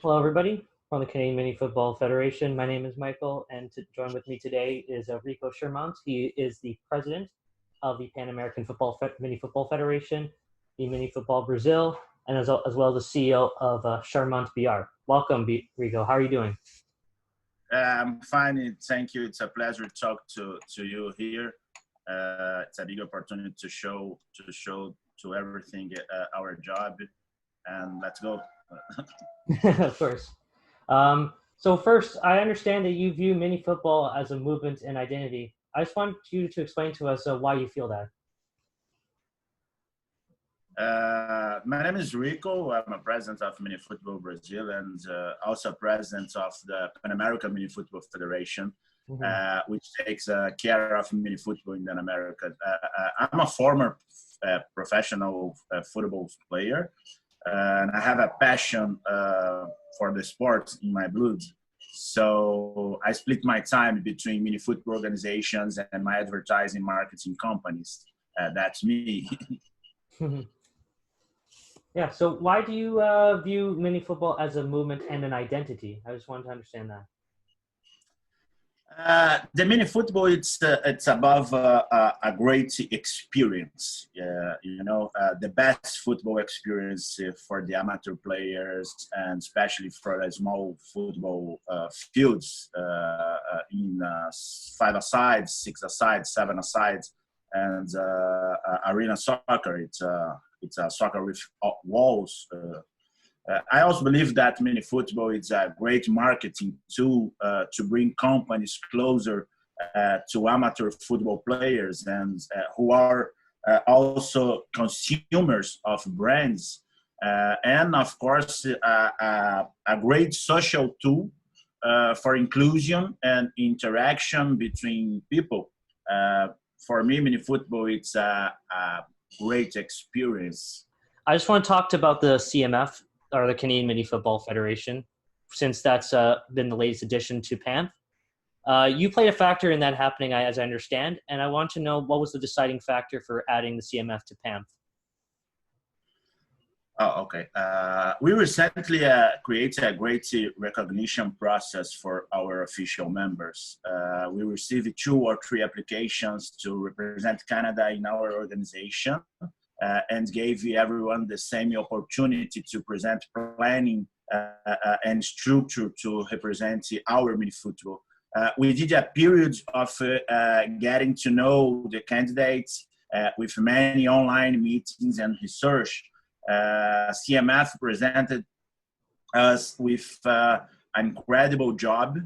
Hello, everybody from the Canadian Minifootball Federation. My name is Michael, and to join with me today is Rico Chermont. He is the president of the PanAmerican Minifootball Federation, the Minifootball Brazil, and as well as the CEO of Chermont BR. Welcome, Rico. How are you doing? I'm fine. Thank you. It's a pleasure to talk to you here. It's a big opportunity to show to everything our job, and let's go. Of course. So first, I understand that you view mini football as a movement and identity. I just want you to explain to us why you feel that. My name is Rico. I'm a president of Minifootball Brasil and also president of the PanAmerican Minifootball Federation, which takes care of minifootball in America. I'm a former professional football player, and I have a passion for the sport in my blood. So I split my time between mini football organizations and my advertising marketing companies. That's me. Yeah. So why do you view mini football as a movement and an identity? I just wanted to understand that. The mini football, it's above a great experience. The best football experience for the amateur players, and especially for the small football fields in 5-a-side, 6-a-side, 7-a-side, and arena soccer. It's a soccer with walls. I also believe that mini football is a great marketing tool to bring companies closer to amateur football players and who are also consumers of brands. And of course, a great social tool for inclusion and interaction between people. For me, mini football, it's a great experience. I just want to talk about the CMF, or the Canadian Minifootball Federation, since that's been the latest addition to PAMF. You played a factor in that happening, as I understand, and I want to know what was the deciding factor for adding the CMF to PAMF. Oh, okay. We recently created a great recognition process for our official members. We received 2 or 3 applications to represent Canada in our organization. And gave everyone the same opportunity to present planning and structure to represent our mini football. We did a period of getting to know the candidates with many online meetings and research. CMF presented us with an incredible job,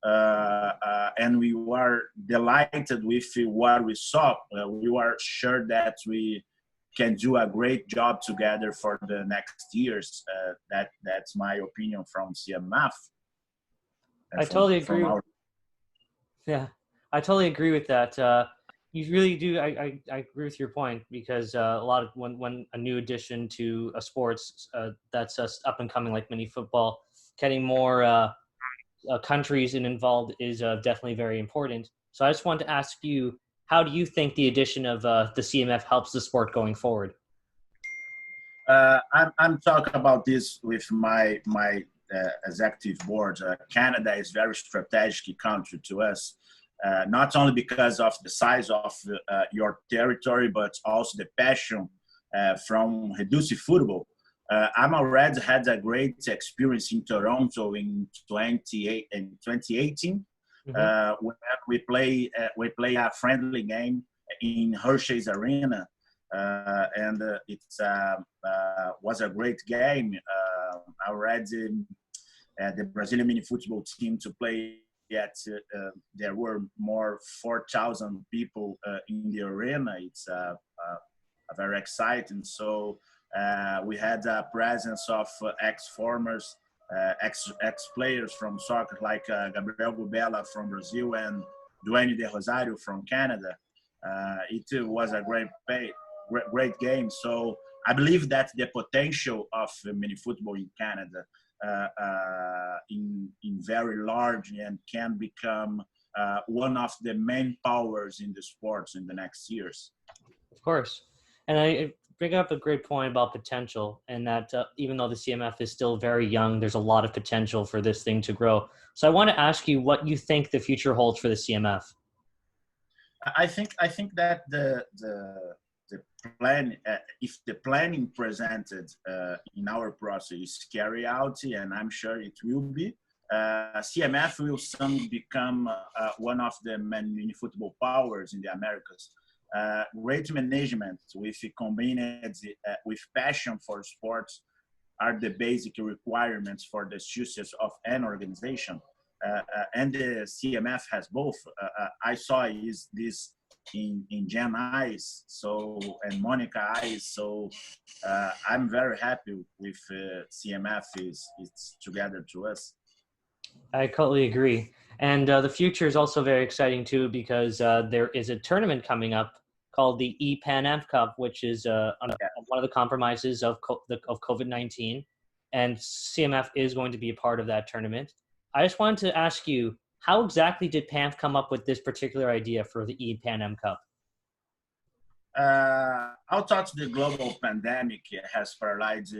and we were delighted with what we saw. We were sure that we can do a great job together for the next years. That's my opinion from CMF. I totally agree. Yeah, I totally agree with that. You really do. I agree with your point, because a lot of when a new addition to a sports that's up and coming like mini football, getting more countries involved is definitely very important. So I just want to ask you, how do you think the addition of the CMF helps the sport going forward? I'm talking about this with my executive board. Canada is a very strategic country to us, not only because of the size of your territory, but also the passion from reduced football. I'm already had a great experience in Toronto in 2018. We play a friendly game in Hershey's Arena, and it was a great game. I read the Brazilian mini football team to play. Yet there were more 4,000 people in the arena. It's very exciting. So we had a presence of ex-formers. Ex-players from soccer like Gabriel Gubela from Brazil and Duane de Rosario from Canada. It was a great game. So I believe that the potential of mini football in Canada in very large and can become one of the main powers in the sports in the next years. Of course. And bring up a great point about potential, and that even though the CMF is still very young, there's a lot of potential for this thing to grow. So I want to ask you what you think the future holds for the CMF. I think that the plan, if the planning presented in our process is carried out, and I'm sure it will be, CMF will soon become one of the mini football powers in the Americas. Great management with combined with passion for sports are the basic requirements for the success of an organization. And the CMF has both. I saw this in Jen eyes, and Monica eyes. So I'm very happy with CMF it's together to us. I totally agree. And the future is also very exciting too, because there is a tournament coming up called the PAMF Cup, which is one of the compromises of COVID-19. And CMF is going to be a part of that tournament. I just wanted to ask you, how exactly did PAMF come up with this particular idea for the PAMF Cup? Out of the global pandemic has paralyzed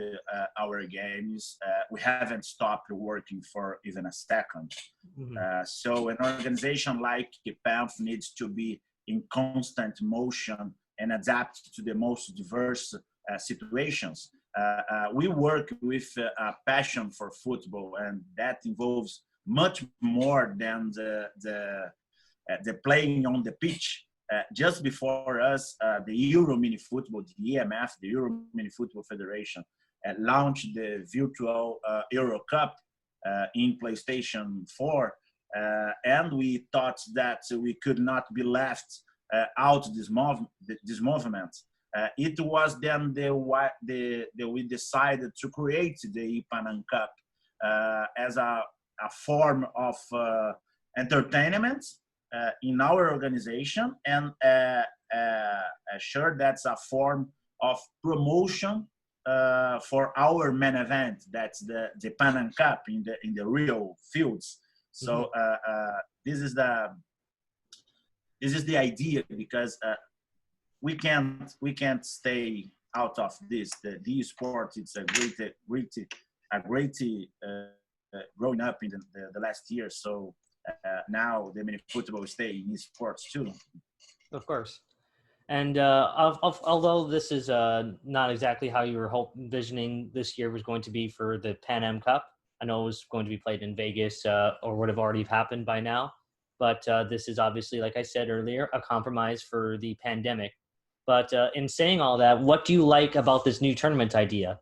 our games. We haven't stopped working for even a second. Mm-hmm. So an organization like PAMF needs to be in constant motion and adapt to the most diverse situations. We work with a passion for football, and that involves much more than the playing on the pitch. Just before us, the Euro Minifootball, the EMF, the Euro Minifootball Federation, launched the virtual Euro Cup in PlayStation 4, and we thought that we could not be left out of this movement. It was then we decided to create the PAMF Cup as a form of entertainment in our organization, and sure that's a form of promotion for our main event. That's the PAMF Cup in the real fields. So this is the idea, because we can't stay out of this. The sport, it's a great growing up in the last year. So now the mini football stay in sports too. Of course. And although this is not exactly how you were envisioning this year was going to be for the PAMF Cup, I know it was going to be played in Vegas or would have already happened by now. But this is obviously, like I said earlier, a compromise for the pandemic. But in saying all that, what do you like about this new tournament idea?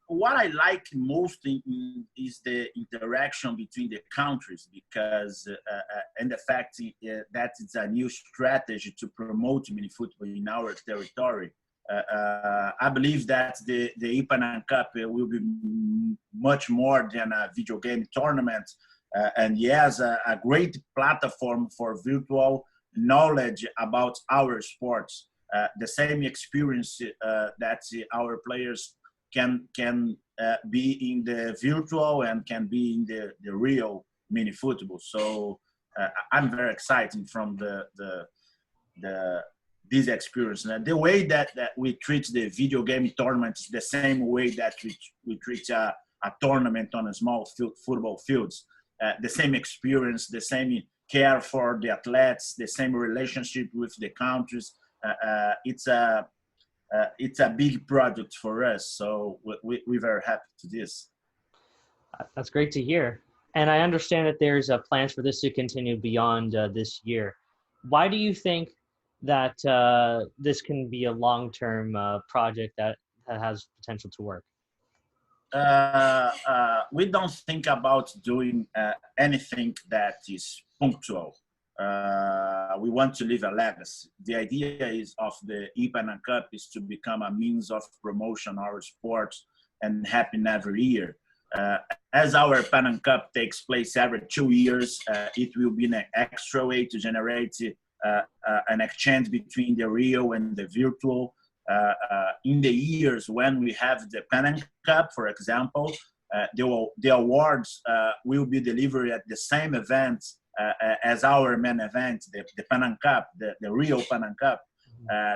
What I like most is the interaction between the countries, because and the fact that it's a new strategy to promote mini football in our territory. I believe that the PAMF Cup will be much more than a video game tournament, and yes, a great platform for virtual knowledge about our sports. The same experience that our players can be in the virtual and can be in the real mini football. So I'm very excited from this experience. And the way that we treat the video game tournament is the same way that we treat a tournament on a small football fields. The same experience, the same care for the athletes, the same relationship with the countries. It's a big project for us, so we're very happy to this. That's great to hear. And I understand that there's plans for this to continue beyond this year. Why do you think that this can be a long-term project that has potential to work? We don't think about doing anything that is punctual. We want to leave a legacy. The idea of the PAMF Cup is to become a means of promotion our sports and happen every year. As our PAMF Cup takes place every 2 years, it will be an extra way to generate an exchange between the real and the virtual. In the years when we have the PAMF Cup, for example, the awards will be delivered at the same event as our main event, the PAMF Cup, the real PAMF Cup.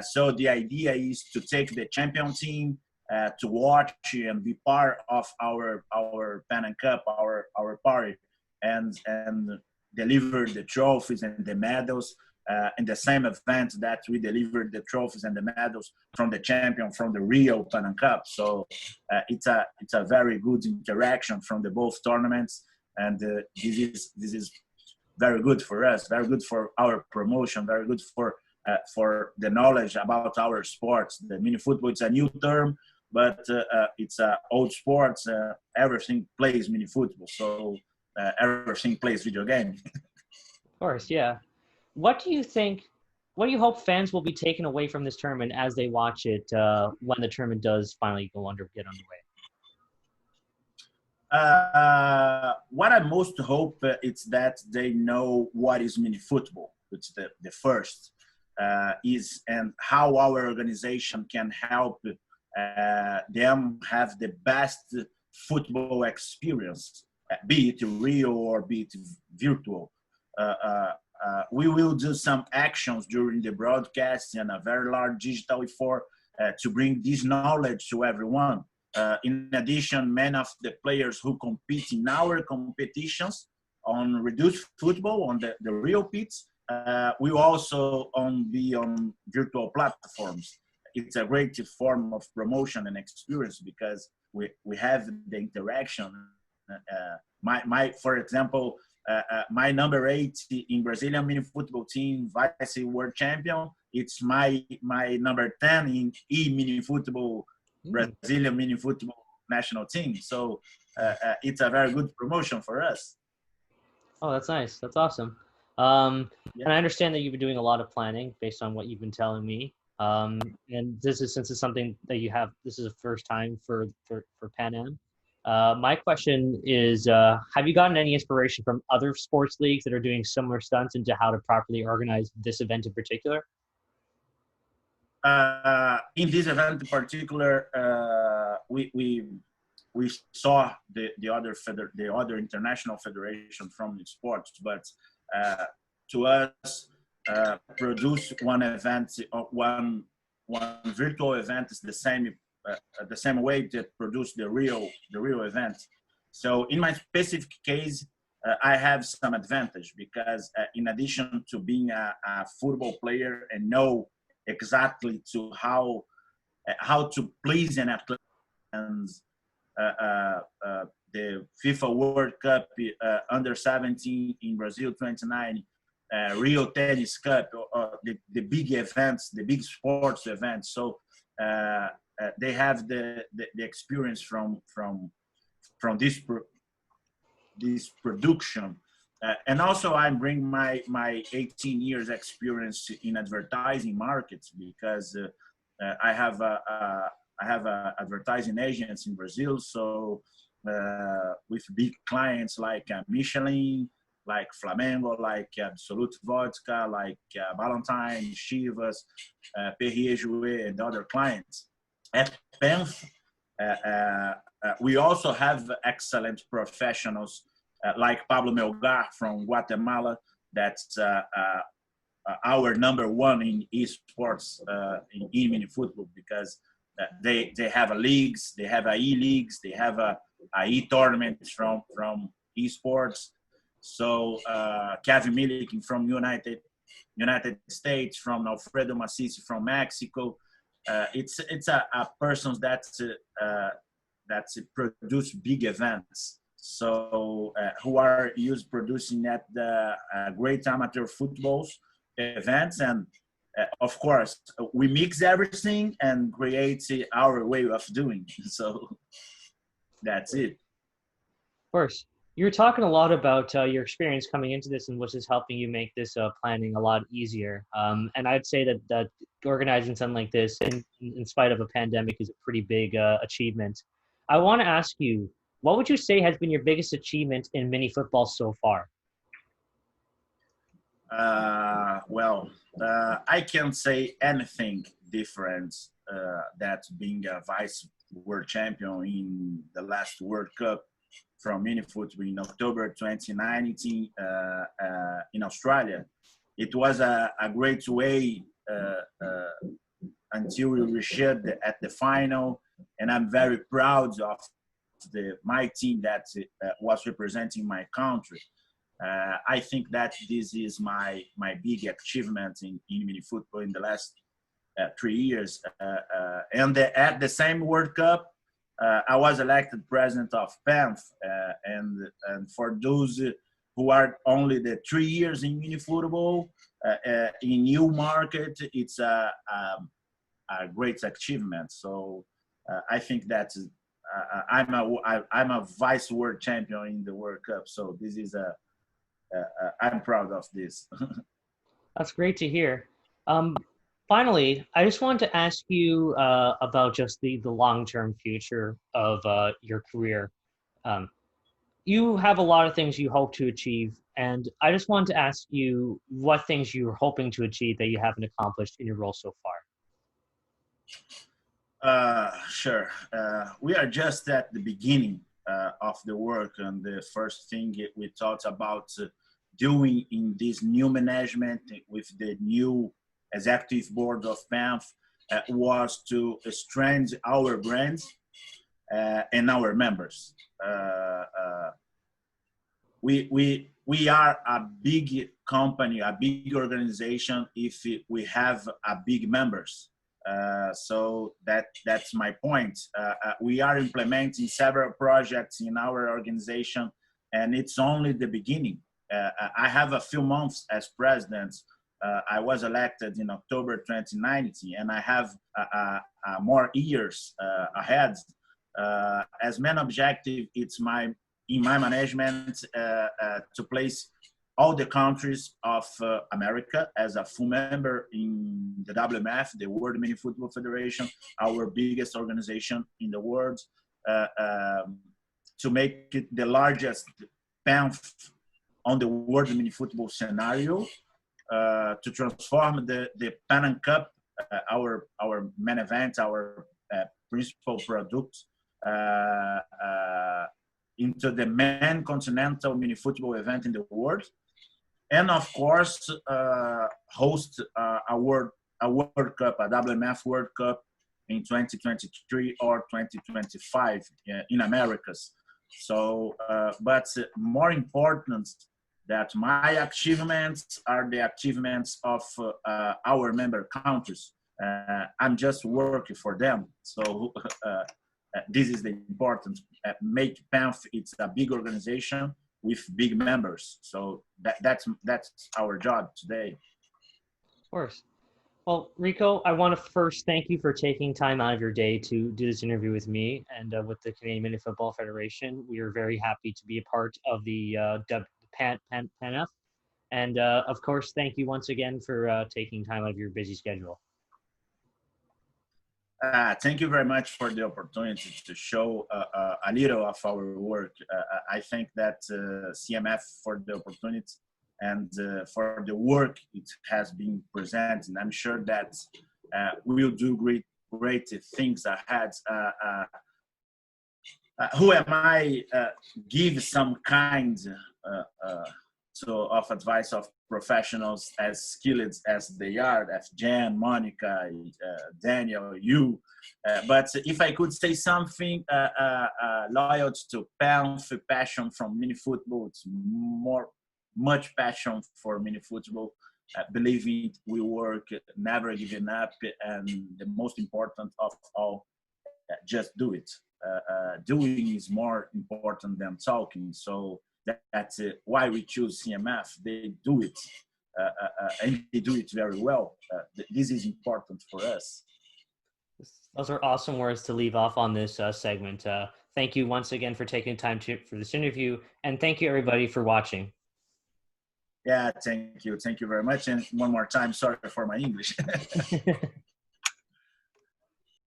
So the idea is to take the champion team to watch and be part of our Pan Am Cup, our party, and deliver the trophies and the medals in the same event that we delivered the trophies and the medals from the champion from the Rio Pan Am Cup. So it's a very good interaction from the both tournaments, and this is very good for us, very good for our promotion, very good for the knowledge about our sports. The mini football, it's a new term, but it's old sports. Everything plays mini football, so everything plays video game. Of course, yeah. What do you hope fans will be taken away from this tournament as they watch it when the tournament does finally get underway? What I most hope is that they know what is mini football, which the first is, and how our organization can help them have the best football experience, be it real or be it virtual. We will do some actions during the broadcast and a very large digital effort to bring this knowledge to everyone. In addition, many of the players who compete in our competitions on reduced football, on the real pits, will also be on virtual platforms. It's a great form of promotion and experience because we have the interaction. For example, my number 8 in Brazilian mini football team, vice world champion. It's my number 10 in mini football, Brazilian mini football national team. So it's a very good promotion for us. Oh, that's nice. That's awesome. And I understand that you've been doing a lot of planning based on what you've been telling me. And since it's something that you have, this is the first time for Pan Am. My question is, have you gotten any inspiration from other sports leagues that are doing similar stunts into how to properly organize this event in particular? In this event in particular, we saw the other international federation from the sports, but to us, produce one event, one virtual event is the same way to produce the real event. So in my specific case, I have some advantage because in addition to being a football player and know exactly to how to please an athlete, and the FIFA World Cup under 17 in Brazil 29, Rio Tennis Cup, the big events, the big sports events. So they have the experience from this production, and also I bring my 18 years experience in advertising markets because I have a advertising agents in Brazil. So with big clients like Michelin, like Flamengo, like Absolute Vodka, like Valentine, Chivas, Perrier Jouet, and other clients. At PAMF, we also have excellent professionals like Pablo Melgar from Guatemala. That's our number 1 in esports in mini football because they have a leagues, they have a e-leagues, they have a e-tournaments from esports. So Kevin Milliken from United States, from Alfredo Massisi from Mexico. It's a person that produce big events. So who are used producing at the great amateur footballs events, and of course we mix everything and create our way of doing. So that's it. Of course. You were talking a lot about your experience coming into this and which is helping you make this planning a lot easier. And I'd say that organizing something like this in spite of a pandemic is a pretty big achievement. I want to ask you, what would you say has been your biggest achievement in mini football so far? I can't say anything different that being a vice world champion in the last World Cup from Minifootball in October 2019 in Australia. It was a great way until we reached at the final. And I'm very proud of my team that was representing my country. I think that this is my big achievement in mini football in the last 3 years. And at the same World Cup, I was elected president of PAMF. And for those who are only the 3 years in mini football, in new market, it's a great achievement. So I think that I'm a vice world champion in the World Cup. So this is I'm proud of this. That's great to hear. Finally, I just wanted to ask you about just the long-term future of your career. You have a lot of things you hope to achieve, and I just wanted to ask you what things you're hoping to achieve that you haven't accomplished in your role so far. Sure. We are just at the beginning of the work, and the first thing we thought about doing in this new management with the new executive board of PAMF was to strengthen our brands and our members. We are a big company, a big organization if we have a big members. So that's my point. We are implementing several projects in our organization, and it's only the beginning. I have a few months as president. I was elected in October 2019, and I have more years ahead. As main objective, it's in my management to place all the countries of America as a full member in the WMF, the World Minifootball Federation, our biggest organization in the world, to make it the largest PAMF on the World Minifootball scenario, to transform the PanAmerican Cup, our main event, our principal product, into the main continental mini football event in the world, and of course host a World Cup, a WMF World Cup in 2023 or 2025 in Americas. So, but more important that my achievements are the achievements of our member countries. I'm just working for them. So this is the important. Make PAMF, it's a big organization with big members. So that's our job today. Of course. Well, Rico, I want to first thank you for taking time out of your day to do this interview with me and with the Canadian Minifootball Federation. We are very happy to be a part of the PAMF. And of course, thank you once again for taking time out of your busy schedule. Thank you very much for the opportunity to show a little of our work. I think that CMF for the opportunity and for the work it has been presented. I'm sure that we will do great things ahead. Who am I give some kind of advice of professionals as skilled as they are, as Jan, Monica, Daniel, you. But if I could say something, loyalty to PAMF, passion from mini football, it's much passion for mini football, believing we work, never giving up, and the most important of all, just do it. Doing is more important than talking. So that's why we choose CMF. They do it, and they do it very well. This is important for us. Those are awesome words to leave off on this segment. Thank you once again for taking time for this interview, and thank you everybody for watching. Yeah, thank you very much. And one more time, sorry for my English.